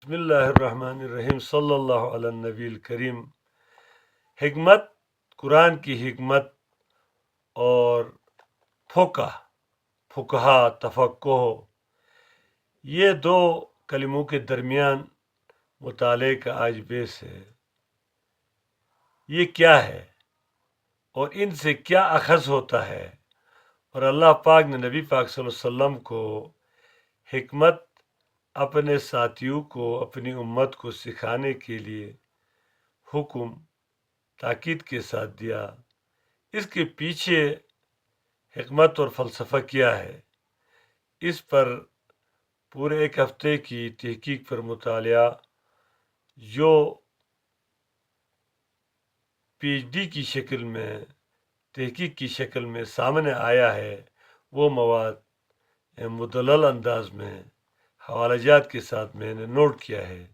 بسم اللہ الرحمن الرحیم صلی اللہ علی النبی الکریم۔ حکمت، قرآن کی حکمت اور فقہا تفقہ، یہ دو کلموں کے درمیان مطالعے کا آج بیس ہے۔ یہ کیا ہے اور ان سے کیا اخذ ہوتا ہے، اور اللہ پاک نے نبی پاک صلی اللہ علیہ وسلم کو حکمت اپنے ساتھیوں کو، اپنی امت کو سکھانے کے لیے حکم تاکید کے ساتھ دیا۔ اس کے پیچھے حکمت اور فلسفہ کیا ہے، اس پر پورے ایک ہفتے کی تحقیق پر مطالعہ جو پی ایچ ڈی کی شکل میں، تحقیق کی شکل میں سامنے آیا ہے، وہ مواد مدلل انداز میں حوالہ جات کے ساتھ میں نے نوٹ کیا ہے،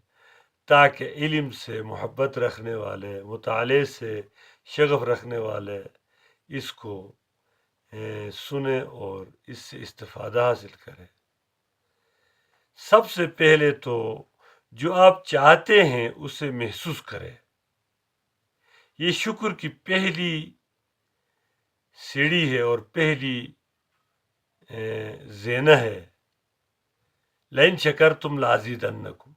تاکہ علم سے محبت رکھنے والے، مطالعے سے شغف رکھنے والے اس کو سنیں اور اس سے استفادہ حاصل کریں۔ سب سے پہلے تو جو آپ چاہتے ہیں اسے محسوس کریں۔ یہ شکر کی پہلی سیڑھی ہے اور پہلی زینہ ہے۔ لئن شکرتم لازیدنکم۔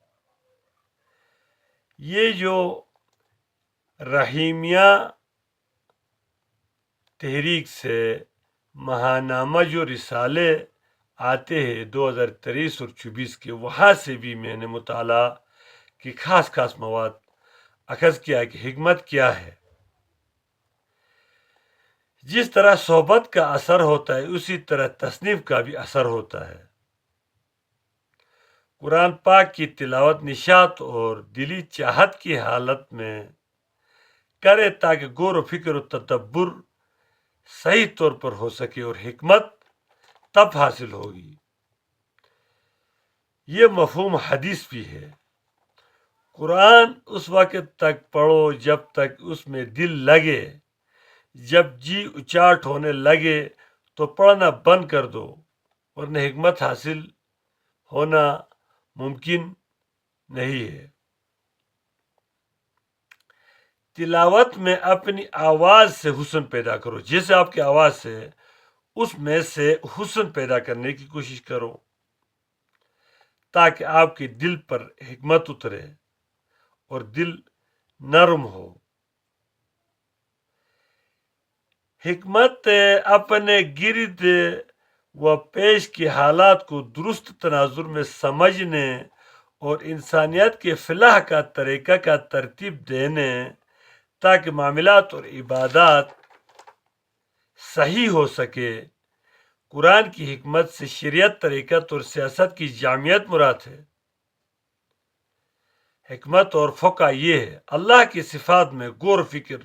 یہ جو رحیمیہ تحریک سے ماہنامہ جو رسالے آتے ہیں 2023 اور 24 کے، وہاں سے بھی میں نے مطالعہ کی خاص مواد اخذ کیا کہ حکمت کیا ہے۔ جس طرح صحبت کا اثر ہوتا ہے اسی طرح تصنیف کا بھی اثر ہوتا ہے۔ قرآن پاک کی تلاوت نشاط اور دلی چاہت کی حالت میں کرے تاکہ غور و فکر و تدبر صحیح طور پر ہو سکے، اور حکمت تب حاصل ہوگی۔ یہ مفہوم حدیث بھی ہے۔ قرآن اس وقت تک پڑھو جب تک اس میں دل لگے، جب جی اچاٹ ہونے لگے تو پڑھنا بند کر دو، ورنہ حکمت حاصل ہونا ممکن نہیں ہے۔ تلاوت میں اپنی آواز سے حسن پیدا کرو، جیسے آپ کی آواز سے اس میں سے حسن پیدا کرنے کی کوشش کرو، تاکہ آپ کے دل پر حکمت اترے اور دل نرم ہو۔ حکمت اپنے گرد و پیش کے حالات کو درست تناظر میں سمجھنے اور انسانیت کے فلاح کا طریقہ کا ترتیب دینے، تاکہ معاملات اور عبادات صحیح ہو سکے۔ قرآن کی حکمت سے شریعت، طریقت اور سیاست کی جامعیت مراد ہے۔ حکمت اور فقہ یہ ہے اللہ کی صفات میں غور و فکر،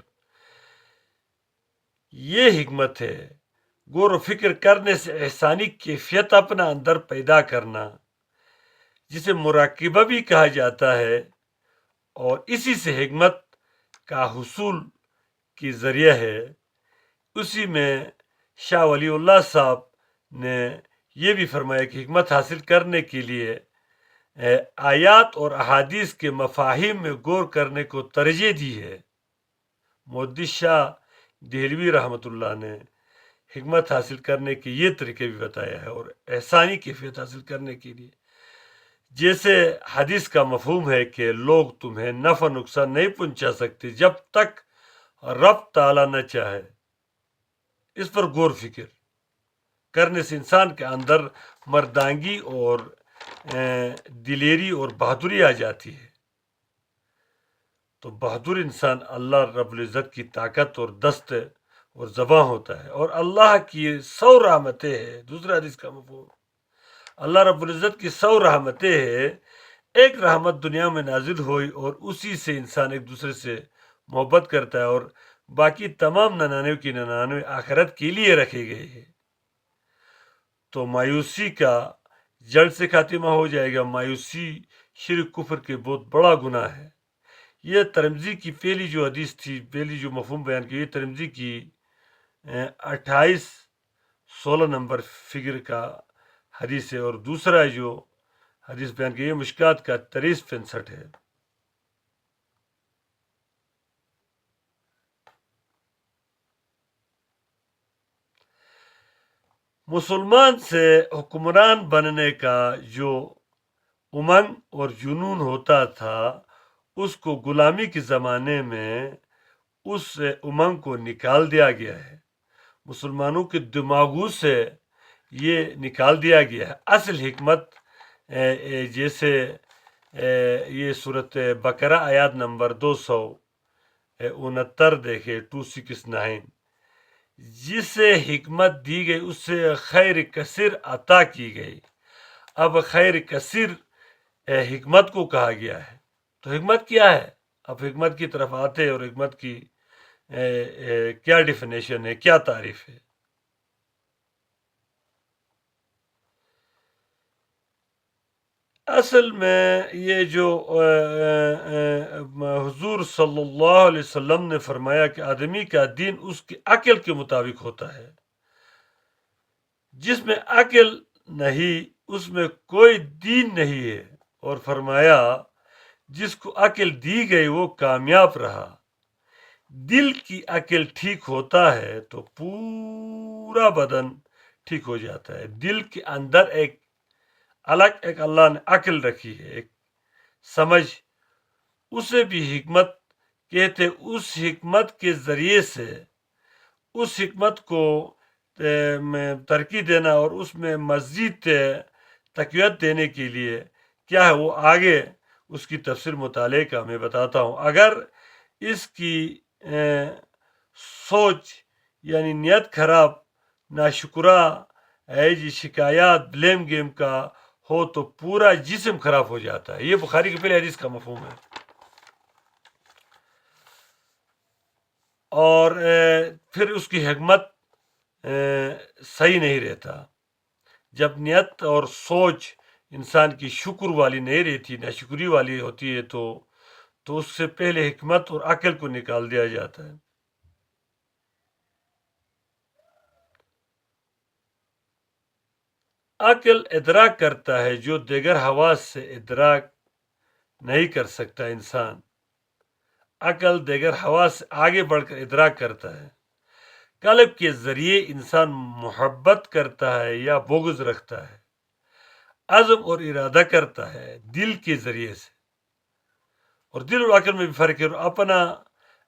یہ حکمت ہے۔ غور و فکر کرنے سے احسانی کیفیت اپنا اندر پیدا کرنا، جسے مراقبہ بھی کہا جاتا ہے، اور اسی سے حکمت کا حصول کی ذریعہ ہے۔ اسی میں شاہ ولی اللہ صاحب نے یہ بھی فرمایا کہ حکمت حاصل کرنے کے لیے آیات اور احادیث کے مفاہیم میں غور کرنے کو ترجیح دی ہے۔ محدث شاہ دہلوی رحمۃ اللہ نے حکمت حاصل کرنے کے یہ طریقے بھی بتایا ہے، اور احسانی کیفیت حاصل کرنے کے لیے جیسے حدیث کا مفہوم ہے کہ لوگ تمہیں نفع نقصان نہیں پہنچا سکتے جب تک رب تعالیٰ نہ چاہے۔ اس پر غور فکر کرنے سے انسان کے اندر مردانگی اور دلیری اور بہادری آ جاتی ہے۔ تو بہادر انسان اللہ رب العزت کی طاقت اور دست اور زباں ہوتا ہے، اور اللہ کی 100 رحمتیں ہیں۔ دوسرا حدیث کا مفہوم، اللہ رب العزت کی 100 رحمتیں ہیں، ایک رحمت دنیا میں نازل ہوئی اور اسی سے انسان ایک دوسرے سے محبت کرتا ہے، اور باقی تمام 99 کی 99 آخرت کے لیے رکھے گئے ہیں۔ تو مایوسی کا جڑ سے خاتمہ ہو جائے گا۔ مایوسی شرک کفر کے بہت بڑا گناہ ہے۔ یہ ترمذی کی پہلی جو حدیث تھی، پہلی جو مفہوم بیان کی، یہ ترمذی کی 28-16 نمبر فگر کا حدیث ہے، اور دوسرا جو حدیث بیان کی، یہ مشکات کا 6365 ہے۔ مسلمان سے حکمران بننے کا جو امنگ اور جنون ہوتا تھا، اس کو غلامی کے زمانے میں اس امنگ کو نکال دیا گیا ہے، مسلمانوں کے دماغوں سے یہ نکال دیا گیا ہے۔ اصل حکمت جیسے یہ صورت بقرہ آیات نمبر 269 دیکھے 269، جس سے حکمت دی گئی اس سے خیر کثیر عطا کی گئی۔ اب خیر کثیر حکمت کو کہا گیا ہے، تو حکمت کیا ہے؟ اب حکمت کی طرف آتے اور حکمت کی کیا ڈیفینیشن ہے، کیا تعریف ہے؟ اصل میں یہ جو حضور صلی اللہ علیہ وسلم نے فرمایا کہ آدمی کا دین اس کی عقل کے مطابق ہوتا ہے، جس میں عقل نہیں اس میں کوئی دین نہیں ہے، اور فرمایا جس کو عقل دی گئی وہ کامیاب رہا۔ دل کی عقل ٹھیک ہوتا ہے تو پورا بدن ٹھیک ہو جاتا ہے۔ دل کے اندر ایک اللہ نے عقل رکھی ہے، ایک سمجھ، اسے بھی حکمت کہتے۔ اس حکمت کے ذریعے سے اس حکمت کو میں ترقی دینا اور اس میں مزید تقویت دینے کے لیے کیا ہے، وہ آگے اس کی تفسیر مطالعے کا میں بتاتا ہوں۔ اگر اس کی سوچ یعنی نیت خراب، ناشکرا ہے جی، شکایات، بلیم گیم کا ہو تو پورا جسم خراب ہو جاتا ہے۔ یہ بخاری کی پہلے حدیث کا مفہوم ہے۔ اور پھر اس کی حکمت صحیح نہیں رہتا۔ جب نیت اور سوچ انسان کی شکر والی نہیں رہتی، ناشکری والی ہوتی ہے، تو اس سے پہلے حکمت اور عقل کو نکال دیا جاتا ہے۔ عقل ادراک کرتا ہے جو دیگر حواس سے ادراک نہیں کر سکتا۔ انسان عقل دیگر حواس سے آگے بڑھ کر ادراک کرتا ہے۔ قلب کے ذریعے انسان محبت کرتا ہے یا بغض رکھتا ہے، عزم اور ارادہ کرتا ہے دل کے ذریعے سے، اور دل اور عقل میں بھی فرق ہے۔ اپنا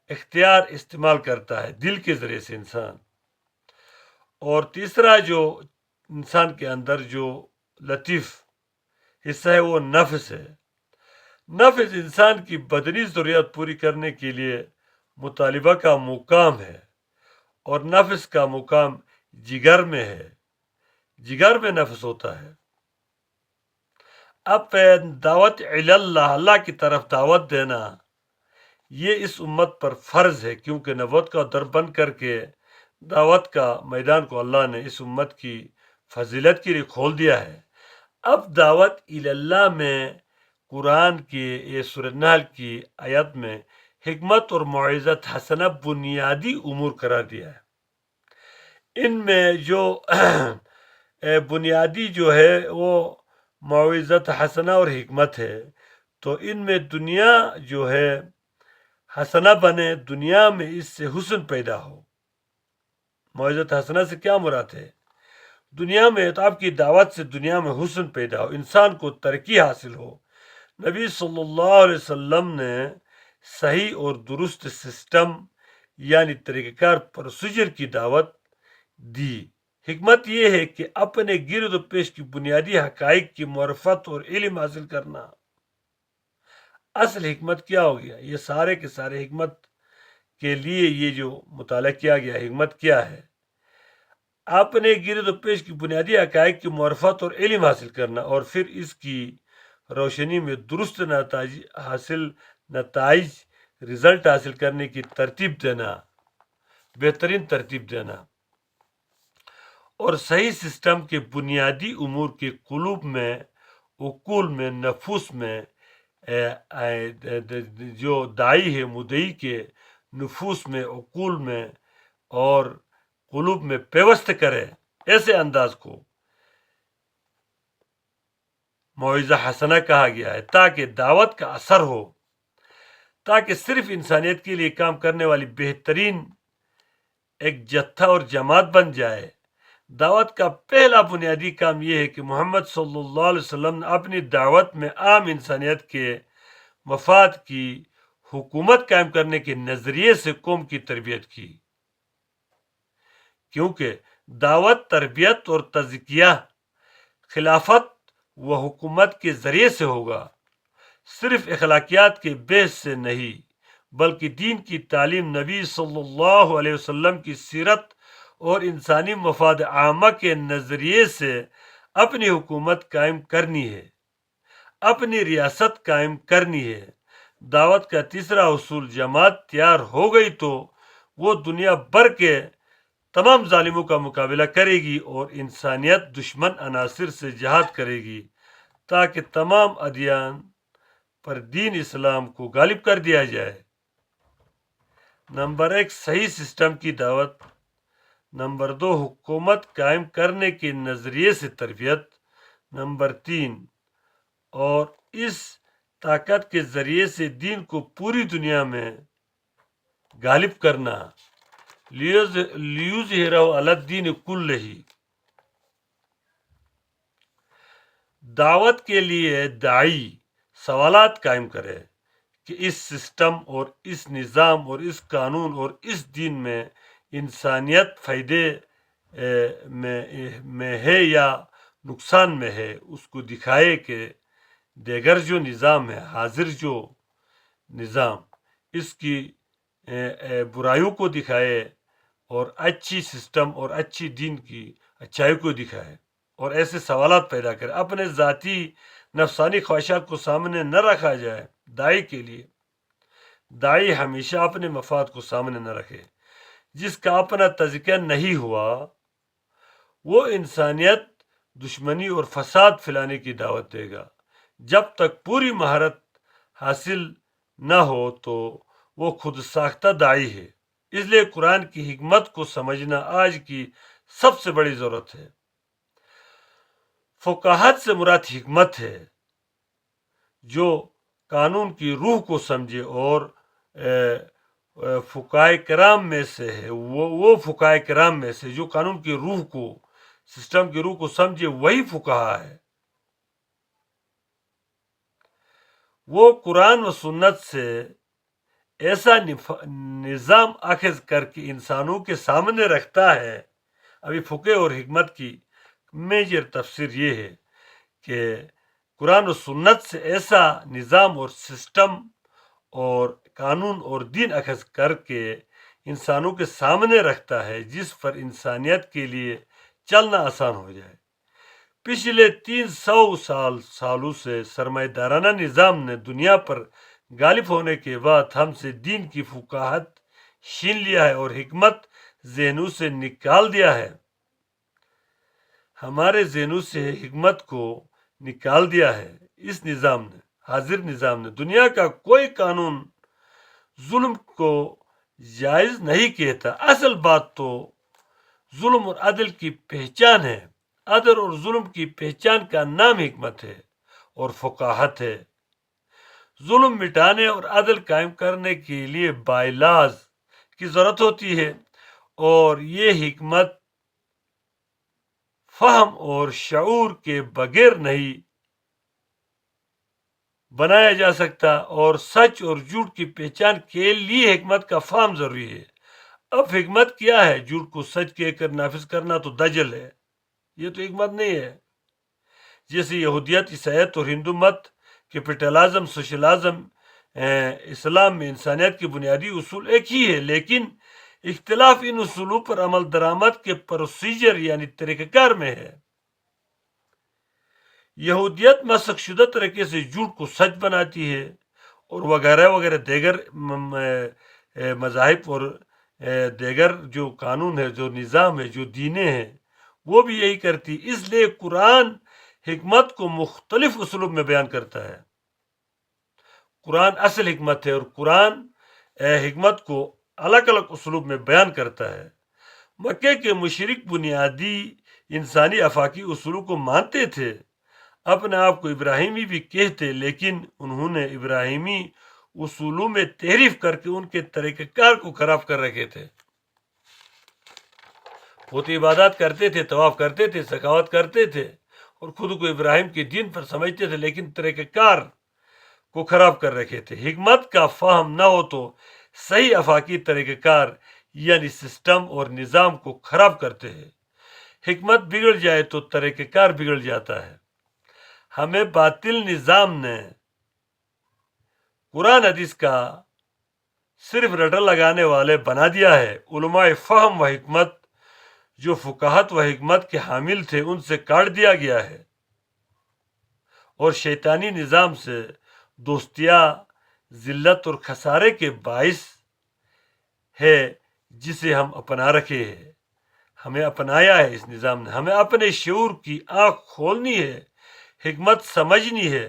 اختیار استعمال کرتا ہے دل کے ذریعے سے انسان۔ اور تیسرا جو انسان کے اندر جو لطیف حصہ ہے وہ نفس ہے۔ نفس انسان کی بدنی ضروریات پوری کرنے کے لیے مطالبہ کا مقام ہے، اور نفس کا مقام جگر میں ہے، جگر میں نفس ہوتا ہے۔ اب دعوت اللہ، اللہ کی طرف دعوت دینا، یہ اس امت پر فرض ہے، کیونکہ نبوت کا در بند کر کے دعوت کا میدان کو اللہ نے اس امت کی فضیلت کے لیے کھول دیا ہے۔ اب دعوت اللہ میں قرآن کی یہ سورۃ النحل کی آیت میں حکمت اور موعظت حسنہ بنیادی امور قرار دیا ہے۔ ان میں جو بنیادی جو ہے وہ موعظت حسنہ اور حکمت ہے، تو ان میں دنیا جو ہے حسنہ بنے، دنیا میں اس سے حسن پیدا ہو۔ موعظت حسنہ سے کیا مراد ہے؟ دنیا میں تو آپ کی دعوت سے دنیا میں حسن پیدا ہو، انسان کو ترقی حاصل ہو۔ نبی صلی اللہ علیہ وسلم نے صحیح اور درست سسٹم یعنی طریقہ کار پروسیجر کی دعوت دی۔ حکمت یہ ہے کہ اپنے گرد و پیش کی بنیادی حقائق کی معرفت اور علم حاصل کرنا۔ اصل حکمت کیا ہو گیا؟ یہ سارے کے سارے حکمت کے لیے یہ جو مطالعہ کیا گیا، حکمت کیا ہے؟ اپنے گرد و پیش کی بنیادی حقائق کی معرفت اور علم حاصل کرنا، اور پھر اس کی روشنی میں درست نتائج رزلٹ حاصل کرنے کی ترتیب دینا، بہترین ترتیب دینا، اور صحیح سسٹم کے بنیادی امور کے قلوب میں، عقول میں، نفوس میں، جو دائی ہے مدعی کے نفوس میں، عقول میں اور قلوب میں پیوست کرے، ایسے انداز کو موعظہ حسنہ کہا گیا ہے، تاکہ دعوت کا اثر ہو، تاکہ صرف انسانیت کے لیے کام کرنے والی بہترین ایک جتھا اور جماعت بن جائے۔ دعوت کا پہلا بنیادی کام یہ ہے کہ محمد صلی اللہ علیہ وسلم نے اپنی دعوت میں عام انسانیت کے مفاد کی حکومت قائم کرنے کے نظریے سے قوم کی تربیت کی، کیونکہ دعوت، تربیت اور تزکیہ خلافت و حکومت کے ذریعے سے ہوگا، صرف اخلاقیات کے بیس سے نہیں، بلکہ دین کی تعلیم، نبی صلی اللہ علیہ وسلم کی سیرت اور انسانی مفاد عامہ کے نظریے سے اپنی حکومت قائم کرنی ہے، اپنی ریاست قائم کرنی ہے۔ دعوت کا تیسرا اصول، جماعت تیار ہو گئی تو وہ دنیا بھر کے تمام ظالموں کا مقابلہ کرے گی اور انسانیت دشمن عناصر سے جہاد کرے گی، تاکہ تمام ادیان پر دین اسلام کو غالب کر دیا جائے۔ نمبر 1، صحیح سسٹم کی دعوت۔ نمبر 2، حکومت قائم کرنے کے نظریے سے تربیت۔ نمبر 3، اور اس طاقت کے ذریعے سے دین کو پوری دنیا میں غالب کرنا، لیظہرہ علی الدین کلہ۔ دعوت کے لیے داعی سوالات قائم کرے کہ اس سسٹم اور اس نظام اور اس قانون اور اس دین میں انسانیت فائدے میں ہے یا نقصان میں ہے، اس کو دکھائے کہ دیگر جو نظام ہے، حاضر جو نظام، اس کی برائیوں کو دکھائے اور اچھی سسٹم اور اچھی دین کی اچھائی کو دکھائے، اور ایسے سوالات پیدا کرے۔ اپنے ذاتی نفسانی خواہشات کو سامنے نہ رکھا جائے۔ داعی کے لیے، داعی ہمیشہ اپنے مفاد کو سامنے نہ رکھے۔ جس کا اپنا تزکیہ نہیں ہوا وہ انسانیت دشمنی اور فساد پھیلانے کی دعوت دے گا۔ جب تک پوری مہارت حاصل نہ ہو تو وہ خود ساختہ داعی ہے۔ اس لیے قرآن کی حکمت کو سمجھنا آج کی سب سے بڑی ضرورت ہے۔ فقاہت سے مراد حکمت ہے، جو قانون کی روح کو سمجھے، اور فقہائے کرام میں سے ہے، وہ فقہائے کرام میں سے جو قانون کی روح کو، سسٹم کی روح کو سمجھے، وہی فقہا ہے۔ وہ قرآن و سنت سے ایسا نظام اخذ کر کے انسانوں کے سامنے رکھتا ہے۔ ابھی فقہ اور حکمت کی میجر تفسیر یہ ہے کہ قرآن و سنت سے ایسا نظام اور سسٹم اور قانون اور دین اخذ کر کے انسانوں کے سامنے رکھتا ہے جس پر انسانیت کے لیے چلنا آسان ہو جائے۔ پچھلے 300 سالوں سے سرمایہ دارانہ نظام نے دنیا پر غالب ہونے کے بعد ہم سے دین کی فقاہت چھین لیا ہے اور حکمت ذہنوں سے نکال دیا ہے۔ ہمارے ذہنوں سے حکمت کو نکال دیا ہے۔ اس نظام نے، حاضر نظام نے، دنیا کا کوئی قانون ظلم کو جائز نہیں کہتا۔ اصل بات تو ظلم اور عدل کی پہچان ہے۔ عدل اور ظلم کی پہچان کا نام حکمت ہے اور فقاہت ہے۔ ظلم مٹانے اور عدل قائم کرنے کے لیے بائیلاز کی ضرورت ہوتی ہے، اور یہ حکمت فہم اور شعور کے بغیر نہیں بنایا جا سکتا، اور سچ اور جھوٹ کی پہچان کے لیے حکمت کا فہم ضروری ہے۔ اب حکمت کیا ہے؟ جھوٹ کو سچ کہہ کر نافذ کرنا تو دجل ہے، یہ تو حکمت نہیں ہے۔ جیسے یہودیت، عیسائیت اور ہندو مت، کیپٹلازم، سوشلازم، اسلام میں انسانیت کے بنیادی اصول ایک ہی ہے، لیکن اختلاف ان اصولوں پر عمل درآمد کے پروسیجر یعنی طریقہ کار میں ہے۔ یہودیت مسخ شدہ طریقے سے جھوٹ کو سچ بناتی ہے، اور وغیرہ وغیرہ دیگر مذاہب اور دیگر جو قانون ہے، جو نظام ہے، جو دینیں ہیں، وہ بھی یہی کرتی۔ اس لیے قرآن حکمت کو مختلف اسلوب میں بیان کرتا ہے۔ قرآن اصل حکمت ہے اور قرآن حکمت کو الگ الگ اسلوب میں بیان کرتا ہے۔ مکے کے مشرک بنیادی انسانی افاقی اصولوں کو مانتے تھے۔ اپنے آپ کو ابراہیمی بھی کہتے، لیکن انہوں نے ابراہیمی اصولوں میں تحریف کر کے ان کے طریقہ کار کو خراب کر رکھے تھے۔ وہ تو عبادات کرتے تھے، طواف کرتے تھے، سخاوت کرتے تھے اور خود کو ابراہیم کے دین پر سمجھتے تھے، لیکن طریقہ کار کو خراب کر رکھے تھے۔ حکمت کا فہم نہ ہو تو صحیح افاقی طریقہ کار یعنی سسٹم اور نظام کو خراب کرتے ہیں۔ حکمت بگڑ جائے تو طریقہ کار بگڑ جاتا ہے۔ ہمیں باطل نظام نے قرآن حدیث کا صرف رٹا لگانے والے بنا دیا ہے۔ علماء فہم و حکمت جو فقاہت و حکمت کے حامل تھے ان سے کاٹ دیا گیا ہے، اور شیطانی نظام سے دوستیاں ذلت اور خسارے کے باعث ہے جسے ہم اپنا رکھے ہیں۔ ہمیں اپنایا ہے اس نظام نے۔ ہمیں اپنے شعور کی آنکھ کھولنی ہے، حکمت سمجھنی ہے،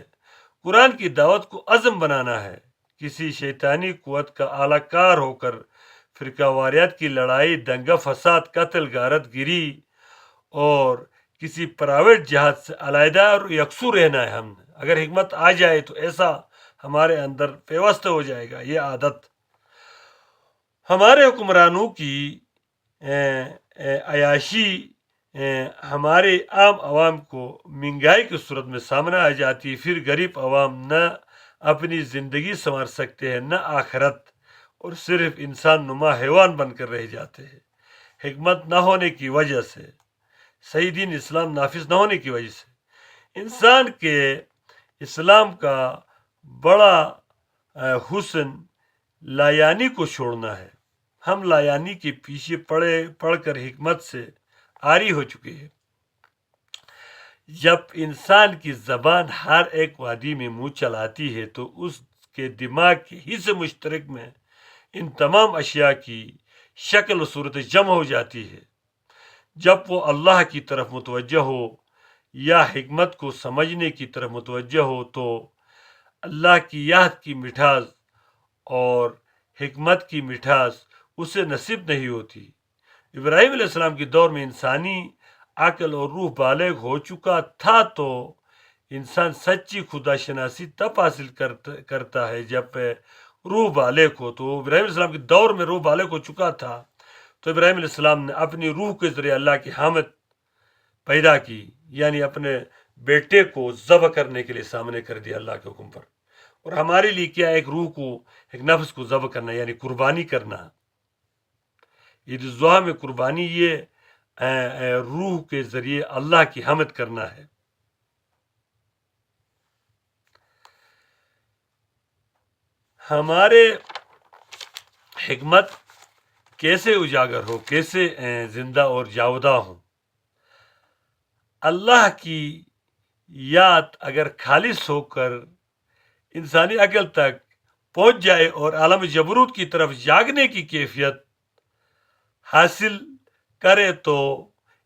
قرآن کی دعوت کو عزم بنانا ہے۔ کسی شیطانی قوت کا اعلی کار ہو کر فرقہ واریت کی لڑائی، دنگا فساد، قتل غارت گری اور کسی پرائیویٹ جہاد سے علیحدہ اور یکسو رہنا ہے۔ ہم اگر حکمت آ جائے تو ایسا ہمارے اندر پیوست ہو جائے گا۔ یہ عادت ہمارے حکمرانوں کی عیاشی ہمارے عام عوام کو مہنگائی کی صورت میں سامنے آ جاتی ہے۔ پھر غریب عوام نہ اپنی زندگی سنوار سکتے ہیں نہ آخرت، اور صرف انسان نما حیوان بن کر رہ جاتے ہیں۔ حکمت نہ ہونے کی وجہ سے، صحیح دین اسلام نافذ نہ ہونے کی وجہ سے انسان کے اسلام کا بڑا حسن لایانی کو چھوڑنا ہے۔ ہم لایانی کے پیچھے پڑھ کر حکمت سے عاری ہو چکے ہیں۔ جب انسان کی زبان ہر ایک وادی میں منہ چلاتی ہے تو اس کے دماغ کے حصے مشترک میں ان تمام اشیاء کی شکل و صورت جمع ہو جاتی ہے۔ جب وہ اللہ کی طرف متوجہ ہو یا حکمت کو سمجھنے کی طرف متوجہ ہو تو اللہ کی یاد کی مٹھاس اور حکمت کی مٹھاس اسے نصیب نہیں ہوتی۔ ابراہیم علیہ السلام کے دور میں انسانی عقل اور روح بالغ ہو چکا تھا، تو انسان سچی خدا شناسی تب حاصل کرتا ہے جب روح بالغ ہو۔ تو ابراہیم علیہ السلام کے دور میں روح بالغ ہو چکا تھا، تو ابراہیم علیہ السلام نے اپنی روح کے ذریعے اللہ کی حمد پیدا کی، یعنی اپنے بیٹے کو ذبح کرنے کے لیے سامنے کر دیا اللہ کے حکم پر۔ اور ہمارے لیے کیا، ایک روح کو، ایک نفس کو ذبح کرنا یعنی قربانی کرنا۔ عید الاضحیٰ میں قربانی یہ روح کے ذریعے اللہ کی حمد کرنا ہے۔ ہمارے حکمت کیسے اجاگر ہو، کیسے زندہ اور جاودہ ہو؟ اللہ کی یاد اگر خالص ہو کر انسانی عقل تک پہنچ جائے اور عالم جبروت کی طرف جاگنے کی کیفیت حاصل کرے تو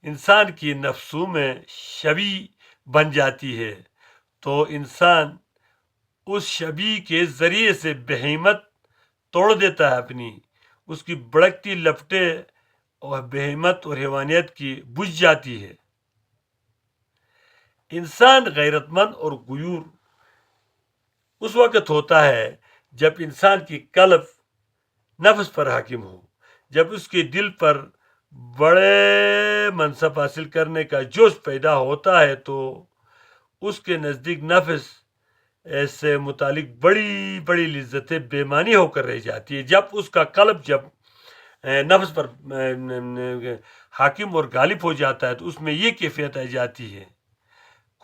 انسان کی نفسوں میں شبی بن جاتی ہے، تو انسان اس شبی کے ذریعے سے بہیمت توڑ دیتا ہے اپنی، اس کی بڑکتی لپٹیں اور بہیمت اور حیوانیت کی بجھ جاتی ہے۔ انسان غیرت مند اور غیور اس وقت ہوتا ہے جب انسان کی قلب نفس پر حاکم ہو، جب اس کے دل پر بڑے منصب حاصل کرنے کا جوش پیدا ہوتا ہے، تو اس کے نزدیک نفس سے متعلق بڑی بڑی لذتیں بےمانی ہو کر رہ جاتی ہے۔ جب اس کا قلب جب نفس پر حاکم اور غالب ہو جاتا ہے تو اس میں یہ کیفیت آ جاتی ہے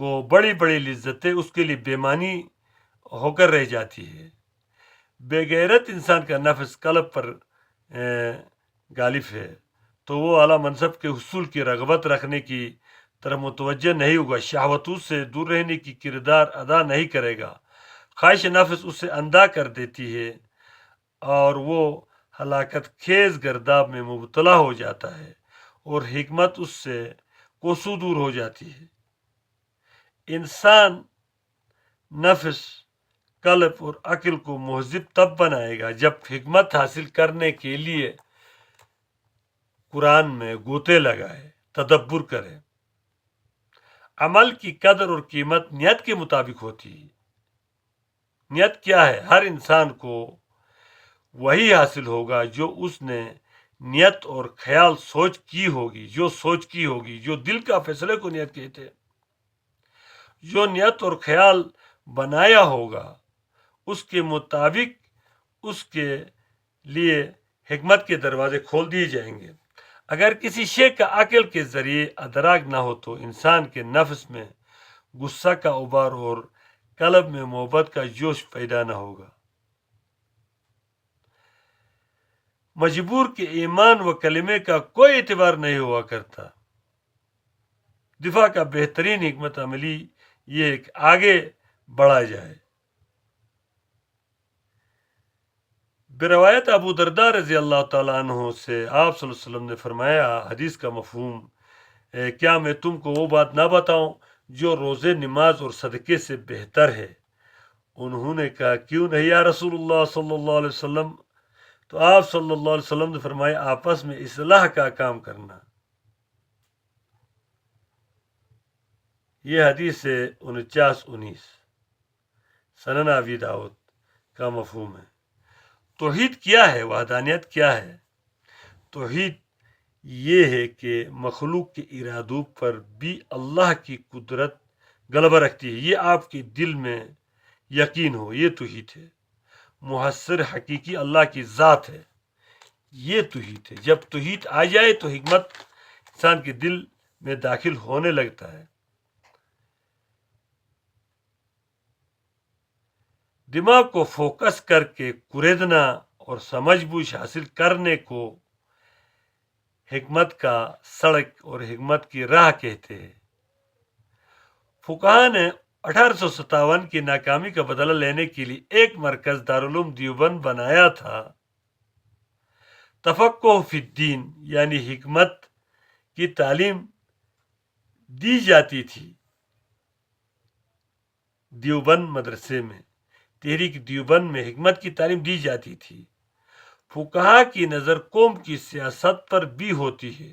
کو بڑی بڑی لذتیں اس کے لیے بےمانی ہو کر رہ جاتی ہے۔ بے غیرت انسان کا نفس قلب پر غالب ہے تو وہ اعلیٰ منصب کے حصول کی رغبت رکھنے کی طرف متوجہ نہیں ہوگا، شہوتوں سے دور رہنے کی کردار ادا نہیں کرے گا۔ خواہش نفس اسے اندھا کر دیتی ہے اور وہ ہلاکت خیز گرداب میں مبتلا ہو جاتا ہے اور حکمت اس سے کوسوں دور ہو جاتی ہے۔ انسان نفس، قلب اور عقل کو مہذب تب بنائے گا جب حکمت حاصل کرنے کے لیے قرآن میں گوتے لگائے، تدبر کرے۔ عمل کی قدر اور قیمت نیت کے مطابق ہوتی ہے۔ نیت کیا ہے؟ ہر انسان کو وہی حاصل ہوگا جو اس نے نیت اور خیال سوچ کی ہوگی، جو دل کا فیصلے کو نیت کہتے ہیں۔ جو نیت اور خیال بنایا ہوگا اس کے مطابق اس کے لیے حکمت کے دروازے کھول دیے جائیں گے۔ اگر کسی شے کا عقل کے ذریعے ادراک نہ ہو تو انسان کے نفس میں غصہ کا ابار اور قلب میں محبت کا جوش پیدا نہ ہوگا۔ مجبور کے ایمان و کلمے کا کوئی اعتبار نہیں ہوا کرتا۔ دفاع کا بہترین حکمت عملی یہ ہے کہ آگے بڑھا جائے۔ بروایت ابو درداء رضی اللہ تعالیٰ عنہ سے آپ صلی اللہ علیہ وسلم نے فرمایا، حدیث کا مفہوم کیا میں تم کو وہ بات نہ بتاؤں جو روزے، نماز اور صدقے سے بہتر ہے؟ انہوں نے کہا کیوں نہیں یا رسول اللہ صلی اللہ علیہ وسلم؟ تو آپ صلی اللہ علیہ وسلم نے فرمایا آپس میں اصلاح کا کام کرنا۔ یہ حدیث ہے 49-19 سنن ابی داؤد کا مفہوم ہے۔ توحید کیا ہے؟ وحدانیت کیا ہے؟ توحید یہ ہے کہ مخلوق کے ارادوں پر بھی اللہ کی قدرت غلبہ رکھتی ہے، یہ آپ کے دل میں یقین ہو، یہ توحید ہے۔ محصر حقیقی اللہ کی ذات ہے، یہ توحید ہے۔ جب توحید آ جائے تو حکمت انسان کے دل میں داخل ہونے لگتا ہے۔ دماغ کو فوکس کر کے کریدنا اور سمجھ بوجھ حاصل کرنے کو حکمت کا سڑک اور حکمت کی راہ کہتے ہیں۔ فقہا نے 1857 کی ناکامی کا بدلہ لینے کے لیے ایک مرکز دارالعلوم دیوبند بنایا تھا۔ تفقہ فی الدین یعنی حکمت کی تعلیم دی جاتی تھی دیوبند مدرسے میں، تحریک دیوبند میں حکمت کی تعلیم دی جاتی تھی۔ فقہا کی نظر قوم کی سیاست پر بھی ہوتی ہے۔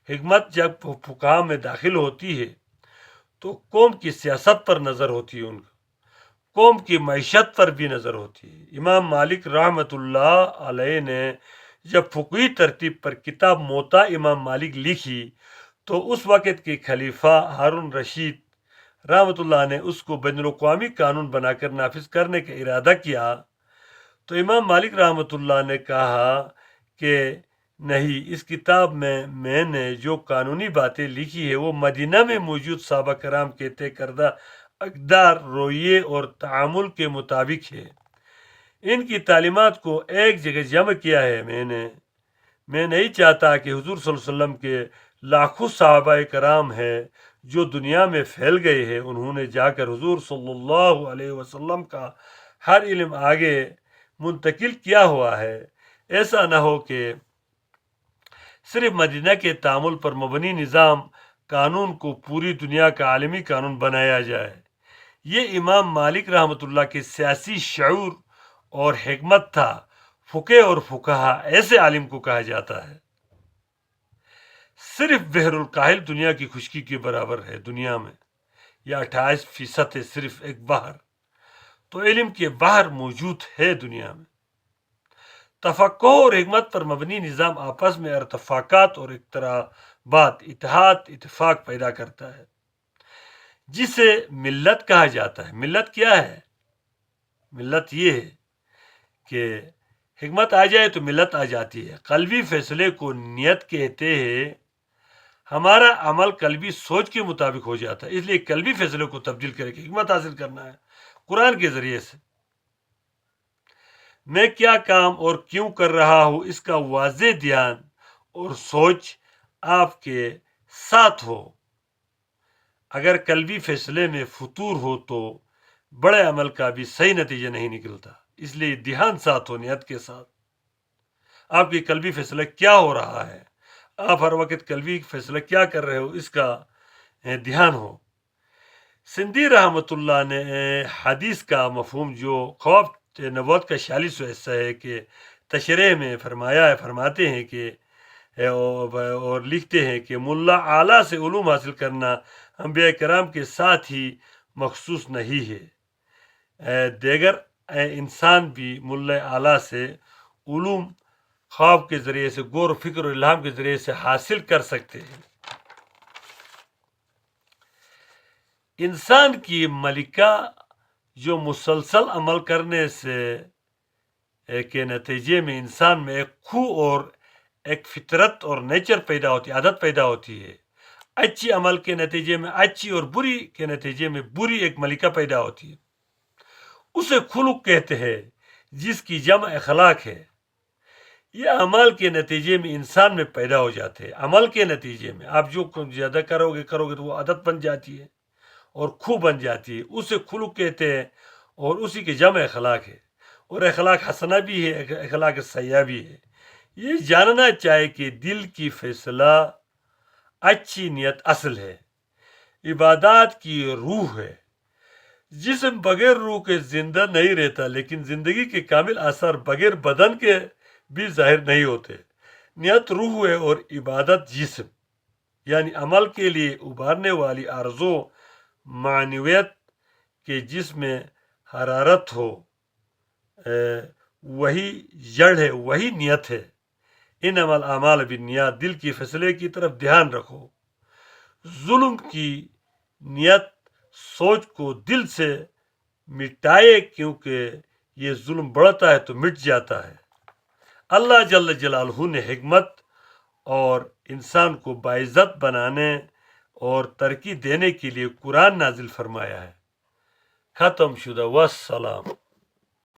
حکمت جب فقہا میں داخل ہوتی ہے تو قوم کی سیاست پر نظر ہوتی ہے، ان کو قوم کی معیشت پر بھی نظر ہوتی ہے۔ امام مالک رحمۃ اللہ علیہ نے جب فقہی ترتیب پر کتاب موطا امام مالک لکھی تو اس وقت کے خلیفہ ہارون رشید رحمۃ اللہ نے اس کو بین الاقوامی قانون بنا کر نافذ کرنے کا ارادہ کیا تو امام مالک رحمۃ اللہ نے کہا کہ نہیں، اس کتاب میں نے جو قانونی باتیں لکھی ہے وہ مدینہ میں موجود صحابہ کرام کے طے کردہ اقدار، رویے اور تعامل کے مطابق ہے۔ ان کی تعلیمات کو ایک جگہ جمع کیا ہے۔ میں نہیں چاہتا کہ حضور صلی اللہ علیہ وسلم کے لاکھوں صحابہ کرام ہیں جو دنیا میں پھیل گئے ہیں، انہوں نے جا کر حضور صلی اللہ علیہ وسلم کا ہر علم آگے منتقل کیا ہوا ہے۔ ایسا نہ ہو کہ صرف مدینہ کے تعامل پر مبنی نظام قانون کو پوری دنیا کا عالمی قانون بنایا جائے۔ یہ امام مالک رحمۃ اللہ کے سیاسی شعور اور حکمت تھا۔ فقہ اور فقہا ایسے عالم کو کہا جاتا ہے۔ صرف بحر الکاہل دنیا کی خشکی کے برابر ہے۔ دنیا میں یہ 28% ہے، صرف ایک بحر، تو علم کے بحر موجود ہے دنیا میں۔ تفقہ اور حکمت پر مبنی نظام آپس میں ارتفاقات اور اقترابات، اتحاد، اتفاق پیدا کرتا ہے، جسے ملت کہا جاتا ہے۔ ملت کیا ہے؟ ملت یہ ہے کہ حکمت آ جائے تو ملت آ جاتی ہے۔ قلبی فیصلے کو نیت کہتے ہیں۔ ہمارا عمل قلبی سوچ کے مطابق ہو جاتا ہے، اس لیے قلبی فیصلے کو تبدیل کرے کہ حکمت حاصل کرنا ہے قرآن کے ذریعے سے۔ میں کیا کام اور کیوں کر رہا ہوں اس کا واضح دھیان اور سوچ آپ کے ساتھ ہو۔ اگر قلبی فیصلے میں فتور ہو تو بڑے عمل کا بھی صحیح نتیجہ نہیں نکلتا، اس لیے دھیان ساتھ ہو، نیت کے ساتھ۔ آپ کی قلبی فیصلہ کیا ہو رہا ہے، آپ ہر وقت قلبی فیصلہ کیا کر رہے ہو، اس کا دھیان ہو۔ سندھی رحمۃ اللہ نے حدیث کا مفہوم جو خواب نبوت کا 46واں حصہ ہے کہ تشریح میں فرماتے ہیں کہ ہے اور لکھتے ہیں کہ ملا اعلیٰ سے علوم حاصل کرنا انبیاء کرام کے ساتھ ہی مخصوص نہیں ہے، دیگر انسان بھی ملا اعلیٰ سے علوم خواب کے ذریعے سے، غور و فکر و الہام کے ذریعے سے حاصل کر سکتے ہیں۔ انسان کی ملکہ جو مسلسل عمل کرنے سے کے نتیجے میں انسان میں ایک خو اور ایک فطرت اور نیچر پیدا ہوتی ہے، عادت پیدا ہوتی ہے، اچھی عمل کے نتیجے میں اچھی اور بری کے نتیجے میں بری ایک ملکہ پیدا ہوتی ہے، اسے خلق کہتے ہیں، جس کی جمع اخلاق ہے۔ یہ عمل کے نتیجے میں انسان میں پیدا ہو جاتے ہیں، عمل کے نتیجے میں آپ جو زیادہ کرو گے تو وہ عادت بن جاتی ہے اور خو بن جاتی ہے، اسے خلق کہتے ہیں، اور اسی کے جمع اخلاق ہے، اور اخلاق حسنہ بھی ہے، اخلاق سیئہ بھی ہے۔ یہ جاننا چاہے کہ دل کی فیصلہ، اچھی نیت اصل ہے، عبادات کی روح ہے۔ جسم بغیر روح کے زندہ نہیں رہتا، لیکن زندگی کے کامل آثار بغیر بدن کے بھی ظاہر نہیں ہوتے۔ نیت روح ہے اور عبادت جسم، یعنی عمل کے لیے ابھارنے والی آرزو معنویت کے جس میں حرارت ہو، وہی جڑ ہے، وہی نیت ہے۔ انما الاعمال بالنیات، دل کی فیصلے کی طرف دھیان رکھو۔ ظلم کی نیت سوچ کو دل سے مٹائے، کیونکہ یہ ظلم بڑھتا ہے تو مٹ جاتا ہے۔ اللہ جل جلالہ نے حکمت اور انسان کو باعزت بنانے اور ترقی دینے کے لیے قرآن نازل فرمایا ہے۔ ختم شدہ، والسلام۔